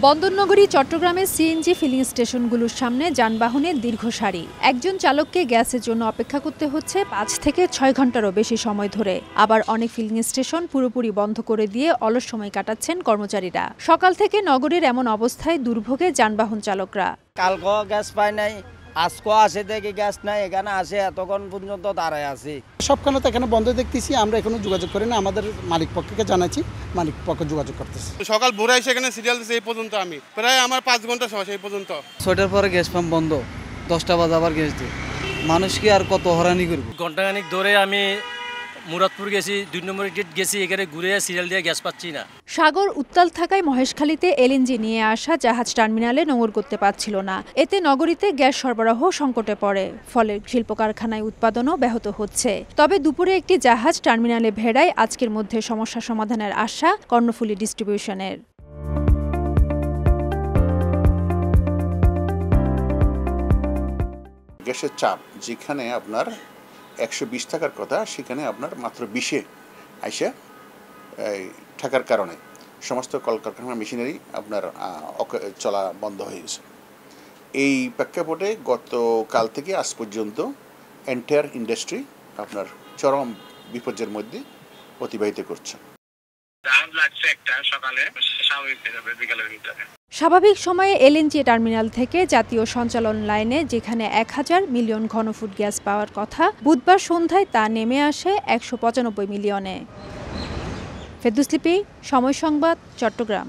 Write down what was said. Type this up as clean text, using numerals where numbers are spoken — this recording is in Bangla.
বন্দরনগরী চট্টগ্রামের সিএনজি ফিলিং স্টেশনগুলোর সামনে যানবাহনের দীর্ঘ সারি। একজন চালককে গ্যাসের জন্য অপেক্ষা করতে হচ্ছে ৫ থেকে ৬ ঘন্টারও বেশি সময় ধরে। আবার অনেক ফিলিং স্টেশন পুরোপুরি বন্ধ করে দিয়ে অলস সময় কাটাচ্ছেন কর্মচারীরা। সকাল থেকে নগরীর এমন অবস্থায় দুর্ভোগে যানবাহন চালকরা। কালকে গ্যাস পাই নাই, আজকে আসে দেখি গ্যাস নাই, এখানে আসে এতক্ষণ পর্যন্ত দাঁড়ায় আছি। সবখানে তো এখানে বন্ধ দেখতেছি, আমরা এখনো যোগাযোগ করি না। আমাদের মালিক পক্ষকে জানাচ্ছি, মালিক পক্ষ যোগাযোগ করতেছে। সকাল ভোরে সেখানে সিরিয়াল দিচ্ছে, এই পর্যন্ত আমি প্রায় আমার 5 ঘন্টা সময় এই পর্যন্ত। ৬টার পরে গ্যাস পাম্প বন্ধ, 10টা বাজে আবার গ্যাস দিই। মানুষ কি আর কত হরানি করবো? ঘন্টাখানিক ধরে আমি মুরাদপুর গেছি, ২ নম্বর গেট গেছি, এখানে ঘুরে সিরিয়াল দিয়ে গ্যাস পাচ্ছি না। সাগর উত্তাল থাকায় মহেশখালীতে এলএনজি নিয়ে আসা জাহাজ টার্মিনালে নোঙর করতে পারছিল না। এতে নগরীতে গ্যাস সরবরাহ সংকটে পড়ে, ফলে শিল্প কারখানায় উৎপাদনও ব্যাহত হচ্ছে। তবে দুপুরে একটি জাহাজ টার্মিনালে ভেড়ায় আজকের মধ্যে সমস্যা সমাধানের আশা কর্ণফুলী ডিস্ট্রিবিউশনের। গ্যাসের চাপ যেখানে আপনার 120 থাকার কথা, সেখানে আপনার মাত্র 20-এ আইসা থাকার কারণে সমস্ত কলকারখানা মেশিনারি আপনার চলা বন্ধ হয়ে গেছে। এই প্রেক্ষাপটে গতকাল থেকে আজ পর্যন্ত এন্টায়ার ইন্ডাস্ট্রি আপনার চরম বিপর্যয়ের মধ্যে অতিবাহিত করছে। স্বাভাবিক সময়ে এলএনজি টার্মিনাল থেকে জাতীয় সঞ্চালন লাইনে যেখানে 1000 মিলিয়ন ঘনফুট গ্যাস পাওয়ার কথা, বুধবার সন্ধ্যায় তা নেমে আসে 195 মিলিয়নে। ফেরদৌস লিপি, সময় সংবাদ, চট্টগ্রাম।